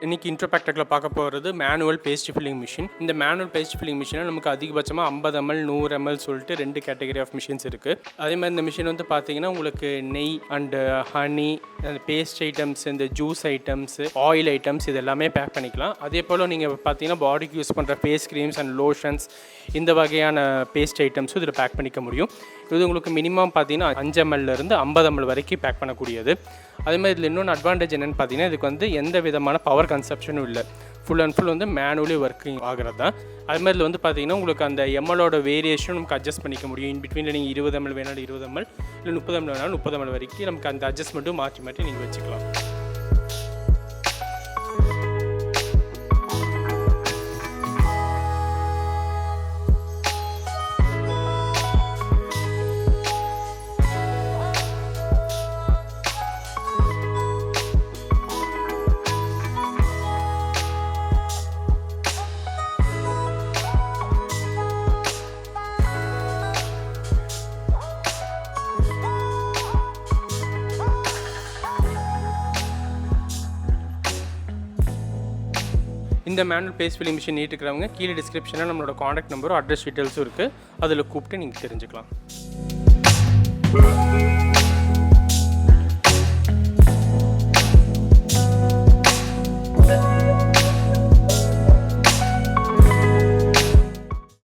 இன்றைக்கி இன்ட்ரோ பேக்டெக்கில் பார்க்க போகிறது மேனுவல் பேஸ்ட் ஃபில்லிங் மிஷின். இந்த மேனுவல் பேஸ்ட் ஃபில்லிங் மிஷினில் நமக்கு அதிகபட்சமாக 50 ml 100 ml சொல்லிட்டு 2 கேட்டகரி ஆஃப் மிஷின்ஸ் இருக்குது. அதே மாதிரி இந்த மிஷின் வந்து பார்த்தீங்கன்னா உங்களுக்கு நெய் அண்டு ஹனி, அந்த பேஸ்ட் ஐட்டம்ஸ், இந்த ஜூஸ் ஐட்டம்ஸ், ஆயில் ஐட்டம்ஸ் இது எல்லாமே பேக் பண்ணிக்கலாம். அதே போல் நீங்கள் பார்த்தீங்கன்னா பாடிக்கு யூஸ் பண்ணுற ஃபேஸ் க்ரீம்ஸ் அண்ட் லோஷன்ஸ் இந்த வகையான பேஸ்ட் ஐட்டம்ஸும் இதில் பேக் பண்ணிக்க முடியும். இது உங்களுக்கு மினிமம் பார்த்தீங்கன்னா 5 ml இருந்து 50 ml வரைக்கும் பேக் பண்ணக்கூடியது. அதே மாதிரி இதில் இன்னொன்று அட்வான்டேஜ் என்னென்னு பார்த்தீங்கன்னா இதுக்கு வந்து எந்த விதமான பவர் கன்சப்ஷனும் இல்லை. ஃபுல் அண்ட் ஃபுல் வந்து மேனுவலி ஒர்க்கிங் ஆகிறது தான். அது மாதிரி இதில் வந்து பார்த்தீங்கன்னா உங்களுக்கு அந்த எம்எலோட வேரியேஷன் நமக்கு அட்ஜஸ்ட் பண்ணிக்க முடியும். இன் பிட்வீனில் நீங்கள் 20 ml வேணாலும் 20 ml, இல்லை 30 ml வேணாலும் 30 ml வரைக்கும் நமக்கு அந்த அட்ஜஸ்ட்மெண்ட்டும் மாற்றி மாற்றி நீங்கள் வச்சுக்கலாம். இந்த மேனுவல் பேஸ்ட் ஃபில்லிங் மிஷின் நீட்டுக்கிறவங்க கீழே டிஸ்கிரிப்ஷனில் நம்மளோட காண்டாக்ட் நம்பரும் அட்ரஸ் டீட்டெயில்ஸும் இருக்குது. அதில் கூப்பிட்டு நீங்கள் தெரிஞ்சுக்கலாம்.